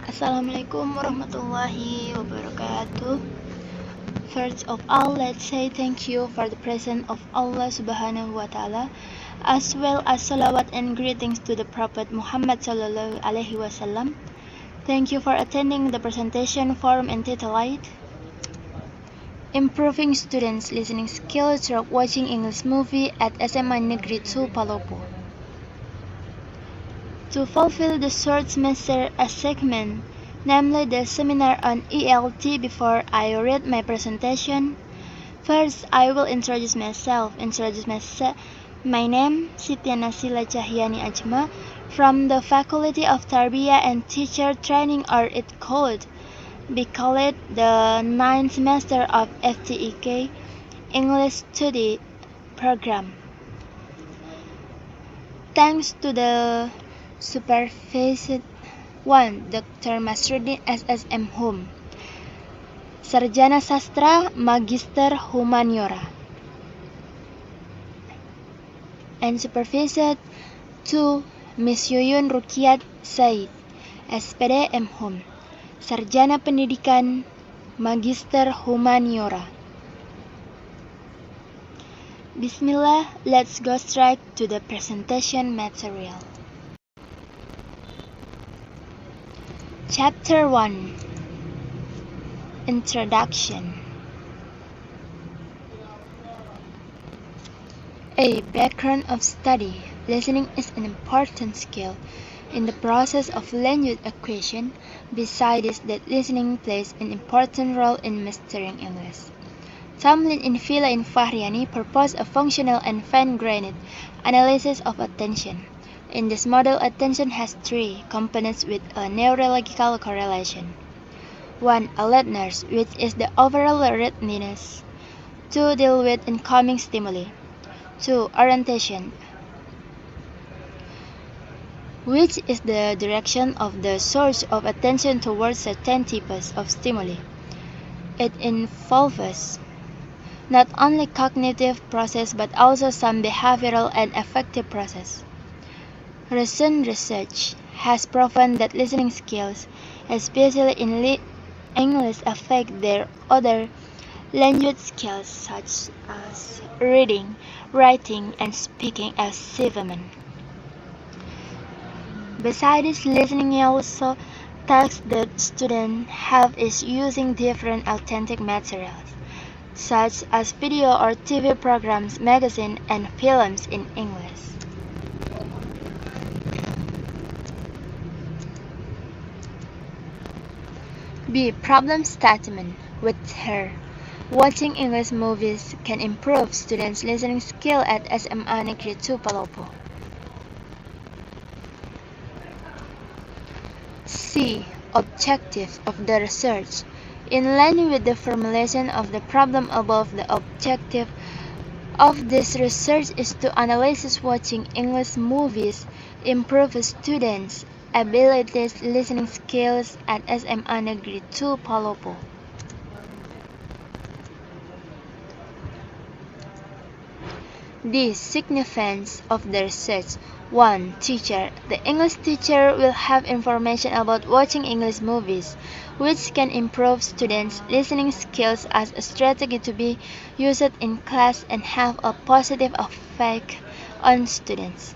Assalamualaikum warahmatullahi wabarakatuh. First of all, let's say thank you for the presence of Allah Subhanahu wa Ta'ala, as well as salawat and greetings to the Prophet Muhammad Sallallahu Alaihi Wasallam. Thank you for attending the presentation forum entitled Improving Students' Listening Skills Through Watching English Movie at SMA Negeri 2 Palopo. To fulfill the short semester segment, namely the seminar on ELT, before I read my presentation, first I will introduce myself. My name St.annazila from the Faculty of Tarbiyah and Teacher Training, or it be called the 9th semester of FTEK English Study Program. Thanks to the supervisor 1. Dr. Masrudin SSM Hum, Sarjana Sastra, Magister Humaniora. And Supervisor 2. Miss Yuyun Rukiat Said, SPD M Hum, Sarjana Pendidikan, Magister Humaniora. Bismillah, let's go straight to the presentation material. Chapter 1. Introduction. A background of study. Listening is an important skill in the process of language acquisition. Besides that, listening plays an important role in mastering English. Tamlin and Villa in Fahriani propose a functional and fine-grained analysis of attention. In this model, attention has three components with a neurological correlation. 1. Alertness, which is the overall readiness to deal with incoming stimuli. 2. Orientation, which is the direction of the source of attention towards certain types of stimuli. It involves not only cognitive process but also some behavioral and affective process. Recent research has proven that listening skills, especially in English, affect their other language skills such as reading, writing, and speaking achievement. Besides, listening also tasks that students have is using different authentic materials, such as video or TV programs, magazines, and films in English. B. Problem statement. With her, watching English movies can improve students' listening skill at SMA Negeri 2 Palopo. C. Objective of the research. In line with the formulation of the problem above, the objective of this research is to analyze watching English movies improve students' abilities listening skills at SMA Negeri 2 Palopo. The significance of the research. 1. Teacher. The English teacher will have information about watching English movies, which can improve students' listening skills as a strategy to be used in class and have a positive effect on students.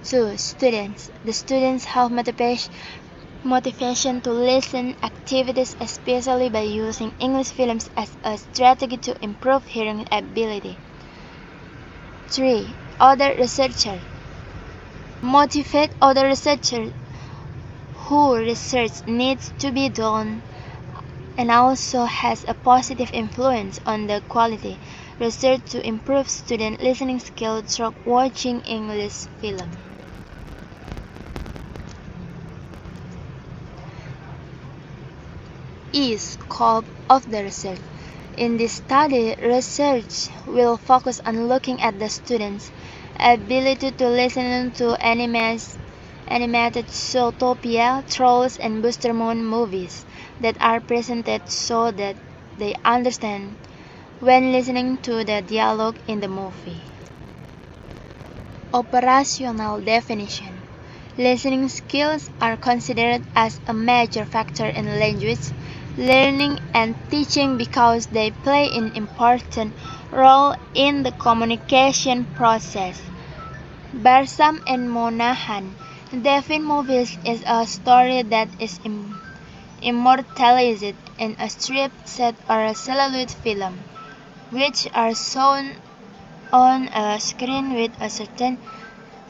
2. Students. The students have motivation to listen activities, especially by using English films as a strategy to improve hearing ability. 3. Other researchers. Motivate other researchers who research needs to be done and also has a positive influence on the quality research to improve student listening skills through watching English film. E. Scope of the research. In this study, research will focus on looking at the students' ability to listen to animated Zootopia, Trolls, and Booster Moon movies that are presented so that they understand when listening to the dialogue in the movie. Operational definition. Listening skills are considered as a major factor in language learning and teaching because they play an important role in the communication process. Barsam and Monahan Devin Movies is a story that is immortalized in a strip set or a celluloid film, which are shown on a screen with a certain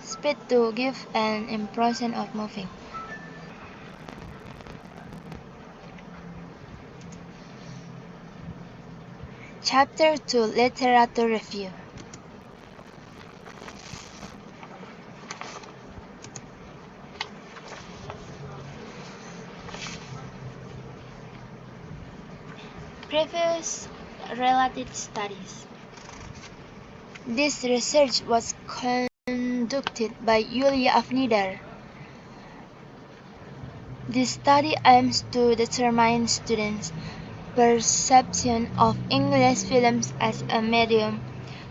speed to give an impression of moving. Chapter 2 Literature Review. Previous related studies. This research was conducted by Yulia Afnidar. This study aims to determine students' perception of English films as a medium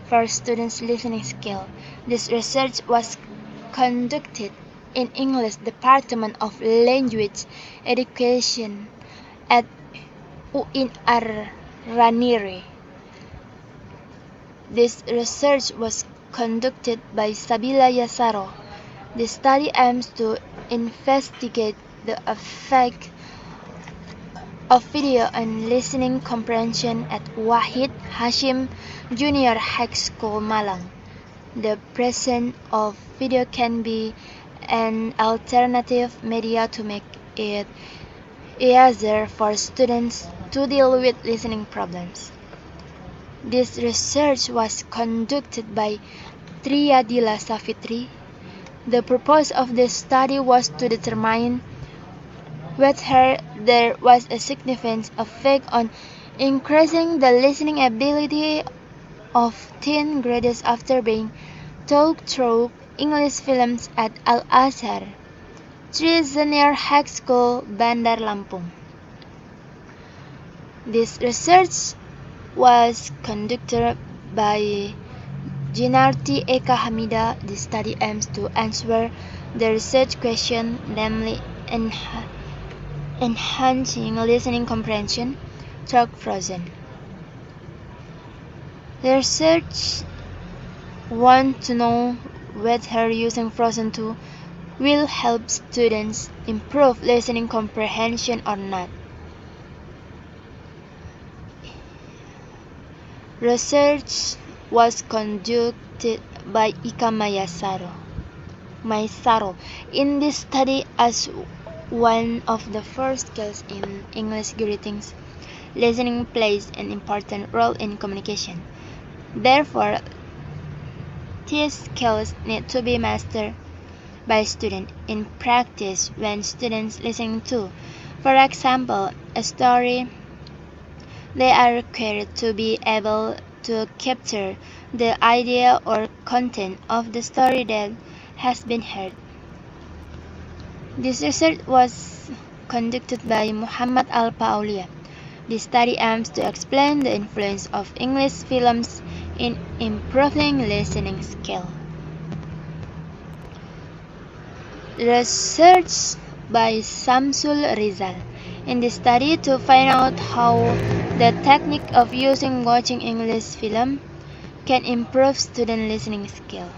for students' listening skill. This research was conducted in English Department of Language Education at UIN Raniri. This research was conducted by Sabila Yasaro. The study aims to investigate the effect of video on listening comprehension at Wahid Hashim Junior High School Malang. The presence of video can be an alternative media to make it easier for students to deal with listening problems. This research was conducted by Triadila Safitri. The purpose of this study was to determine whether there was a significant effect on increasing the listening ability of teen graders after being taught through English films at Al-Azhar, Junior High School, Bandar Lampung. This research was conducted by Jinarti Eka Hamida. The study aims to answer the research question, namely enhancing listening comprehension through frozen. The research wants to know whether using frozen 2 will help students improve listening comprehension or not. Research was conducted by Ika Maisaro in this study as one of the first skills in English greetings. Listening plays an important role in communication. Therefore, these skills need to be mastered by students in practice when students listen to, for example, a story. They are required to be able to capture the idea or content of the story that has been heard. This research was conducted by Muhammad Al-Paulia. The study aims to explain the influence of English films in improving listening skill. Research by Samsul Rizal. In the study to find out how the technique of watching English film can improve student listening skill.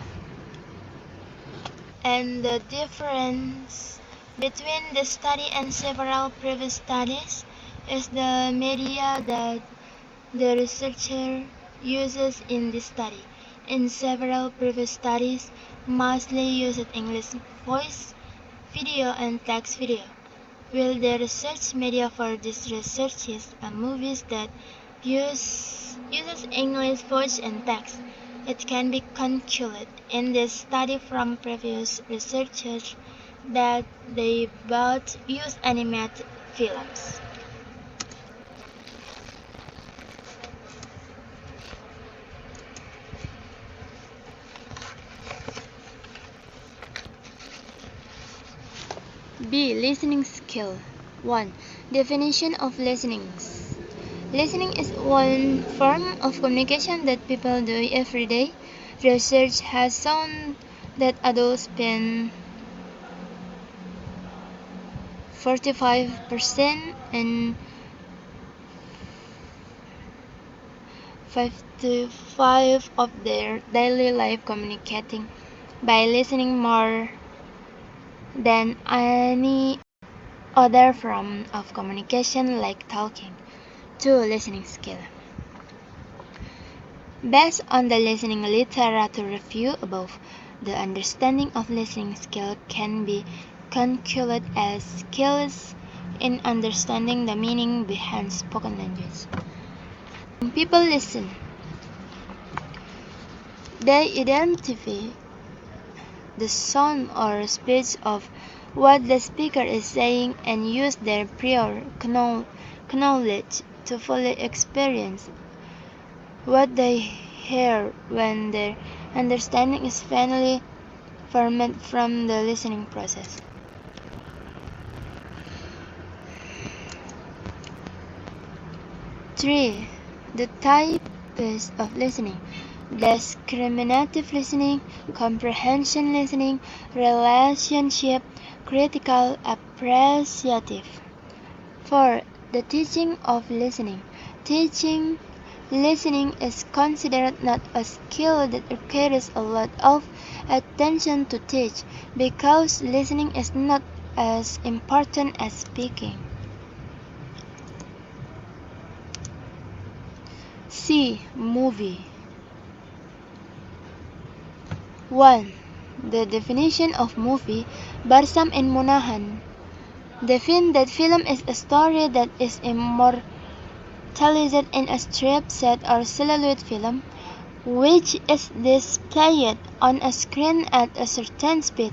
And the difference between the study and several previous studies is the media that the researcher uses in this study. In several previous studies, mostly used English voice, video and text video. While the research media for this research is movies that uses English voice and text. It can be concluded in this study from previous researchers that they both use animated films. B. Listening skill. 1. Definition of listening. Listening is one form of communication that people do every day. Research has shown that adults spend 45% and 55 of their daily life communicating by listening more than any other form of communication like talking. 2. Listening skill. Based on the listening literature review above, the understanding of listening skill can be concluded as skills in understanding the meaning behind spoken language. When people listen, they identify the sound or speech of what the speaker is saying and use their prior knowledge to fully experience what they hear. When their understanding is finally formed from the listening process. 3. The types of listening: discriminative listening, comprehension listening, relationship, critical, appreciative. 4. The teaching of listening. Teaching listening is considered not a skill that requires a lot of attention to teach, because listening is not as important as speaking. C. Movie. 1. The definition of movie. Barsam and Monahan define that film is a story that is immortalized in a strip, set, or celluloid film, which is displayed on a screen at a certain speed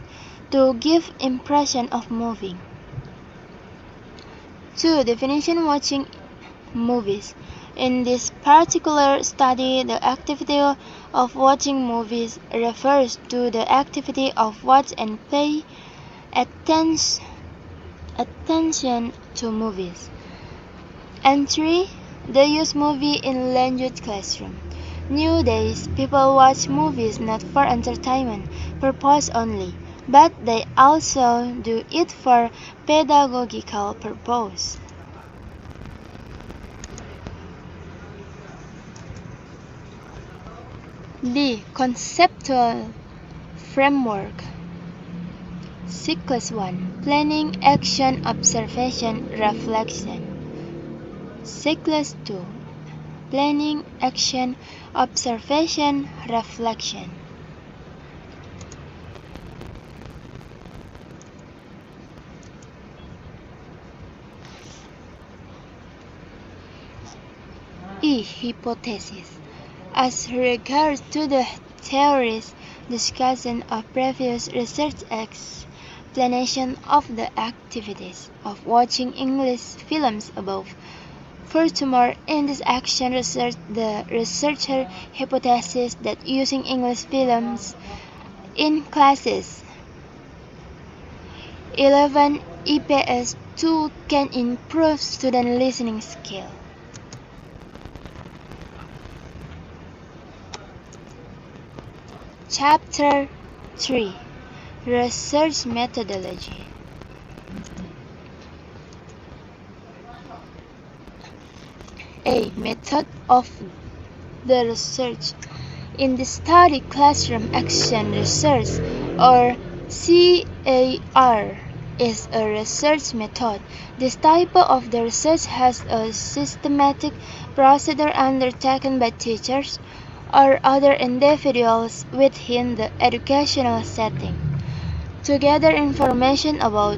to give impression of moving. 2. Definition: watching movies. In this particular study, the activity of watching movies refers to the activity of watch and pay attention to movies. And 3. The use movie in language classroom. Nowadays, people watch movies not for entertainment purpose only, but they also do it for pedagogical purpose. D. Conceptual framework. Cycles 1. Planning, action, observation, reflection. Cycles 2. Planning, action, observation, reflection. E. Hypothesis. As regards to the theories discussion of previous research explanation of the activities of watching English films above, furthermore, in this action research, the researcher hypothesized that using English films in classes 11 EPS 2 can improve student listening skill. Chapter 3. Research methodology. A. Method of the research. In the study, classroom action research, or CAR, is a research method. This type of the research has a systematic procedure undertaken by teachers or other individuals within the educational setting to gather information about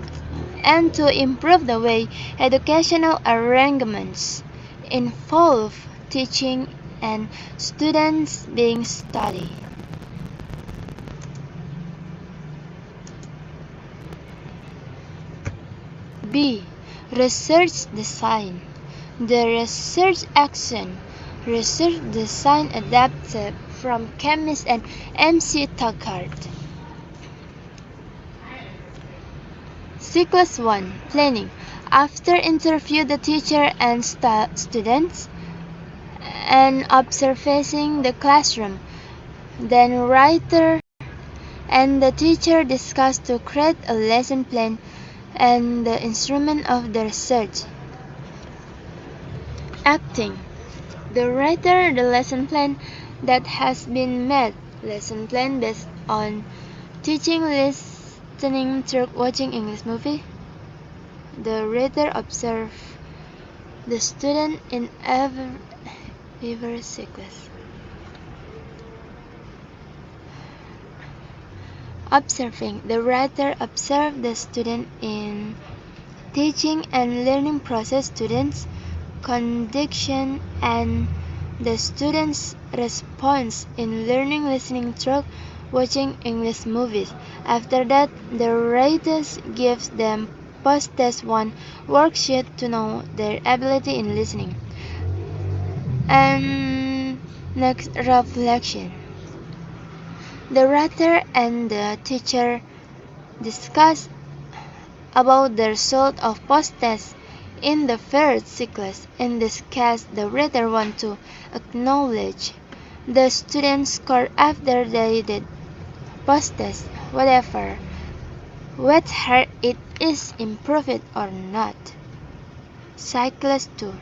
and to improve the way educational arrangements involve teaching and students being studied. B. Research design. The research action research design adapted from chemist and M.C. Taggart. Cycles 1. Planning. After interview the teacher and students and observing the classroom, then writer and the teacher discuss to create a lesson plan and the instrument of the research. Acting. The writer the lesson plan that has been made. Lesson plan based on teaching, listening, through watching English movie. The writer observe the student in every sequence. Observing. The writer observed the student in teaching and learning process, students' conduction, and the students' response in learning, listening through watching English movies. After that, the writer gives them post-test 1 worksheet to know their ability in listening. And next, reflection. The writer and the teacher discuss about the result of post-test in the first sequence. In this case, the writer wants to acknowledge the students' score after they did post-test, whether it is improved or not. Cycles 2.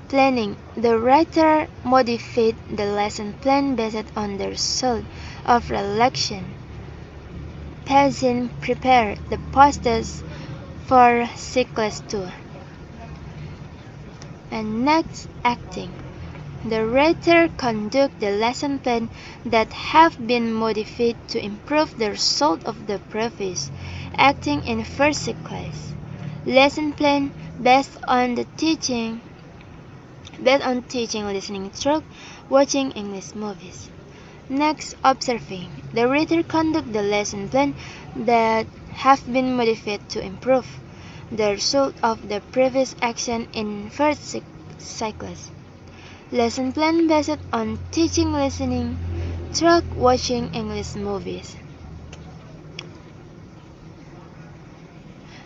Planning. The writer modified the lesson plan based on the result of reflection. Peasant prepare the post-test for cycles 2. And next, acting. The writer conduct the lesson plan that have been modified to improve the result of the previous. Acting in first sequence. Lesson plan based on teaching, listening through watching English movies. Next, observing. The writer conduct the lesson plan that have been modified to improve the result of the previous action in first cycles. Lesson plan based on teaching, listening through watching English movies.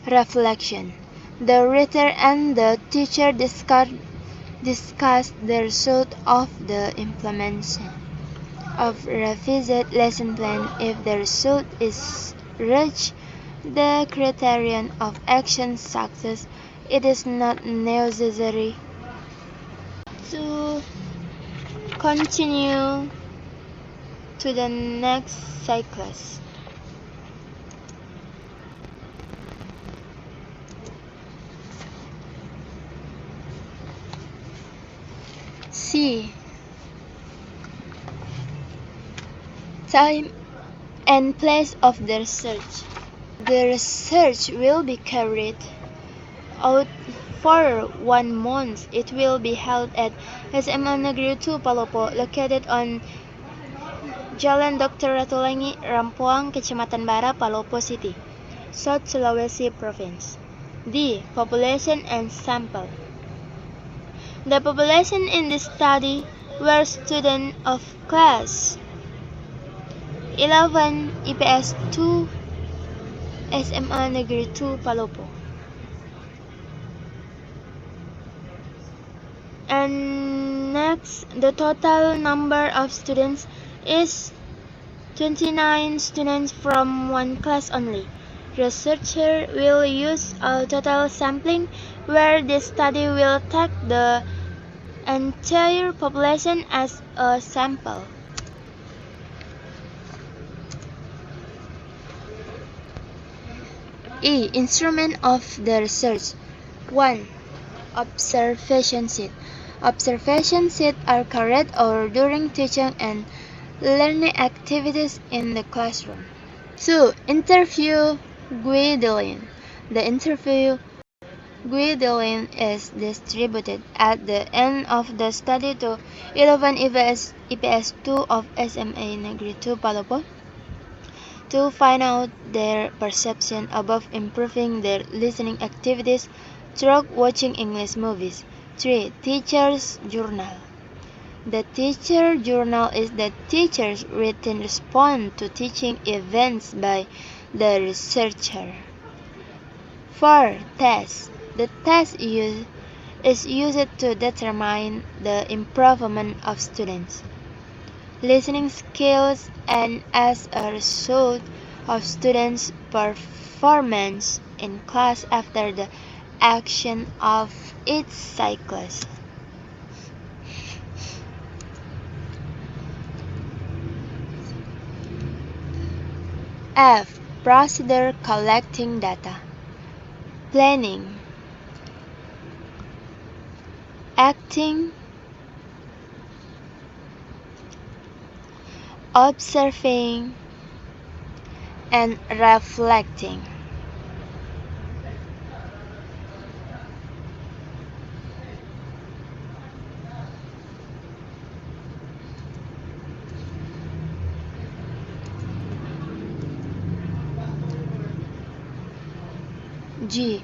Reflection. The writer and the teacher discuss the result of the implementation of revised lesson plan. If the result is reached, the criterion of action success, it is not necessary to continue to the next cycles. C. Time and place of the research. The research will be carried out for 1 month. It will be held at SMA Negeri 2 Palopo, located on Jalan Dr. Ratulangi, Rampuang, Kecamatan Bara, Palopo City, South Sulawesi Province. D. Population and sample. The population in this study were students of class 11 IPS 2 SMA Negeri 2 Palopo. And next, the total number of students is 29 students from one class only. Researcher will use a total sampling where the study will take the entire population as a sample. E. Instrument of the research. 1. Observation sheet. Observation sheets are carried over during teaching and learning activities in the classroom. 2. Interview guideline. The interview guideline is distributed at the end of the study to 11 IPS 2 of SMA Negeri 2 Palopo to find out their perception about improving their listening activities through watching English movies. 3. Teacher's Journal. The teacher journal is the teacher's written response to teaching events by the researcher. 4. Test. The test is used to determine the improvement of students' listening skills, and as a result, of students' performance in class after the action of each cyclist. F. Procedure collecting data. Planning, acting, observing, and reflecting. G.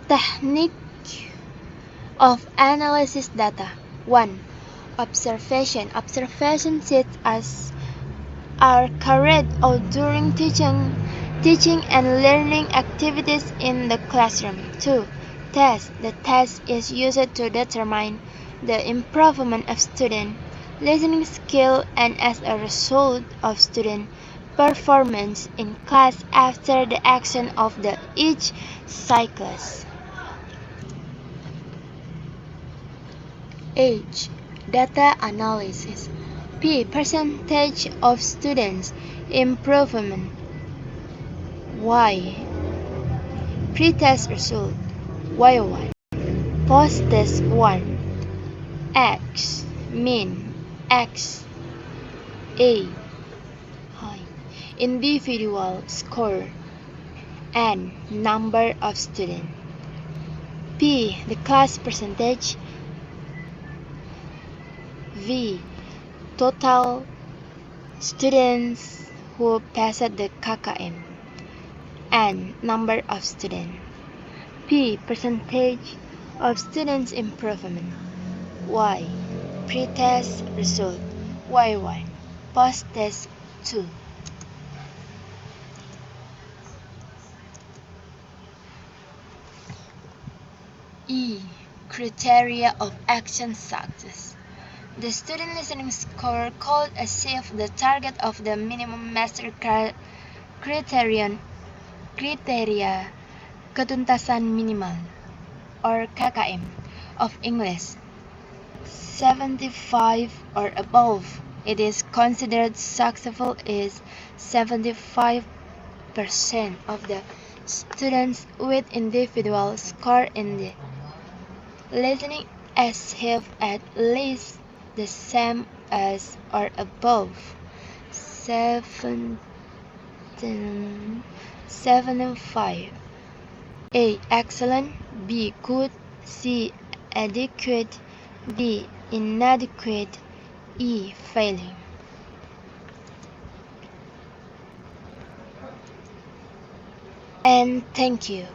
Technique of analysis data. 1. Observation. Observation sits as are carried out during teaching and learning activities in the classroom. 2. Test. The test is used to determine the improvement of student listening skill and as a result of student performance in class after the action of each cyclist. H. Data analysis. P. Percentage of students improvement. Y. Pre-test result. Y1. Post-test 1. X. Mean. X. A. High. Individual score. N. Number of students. P. The class percentage. V. Total students who passed the KKM. N. Number of students. P. Percentage of students improvement. Y. Pre-test result. Y1. Post-test 2. E. Criteria of action success. The student listening score could achieve the target of the minimum master criterion kriteria ketuntasan minimal or KKM of English 75 or above. It is considered successful is 75% of the students with individual score in the listening achieve at least the same as or above 75. A. Excellent. B. Good. C. Adequate. D. Inadequate. E. Failing. And thank you.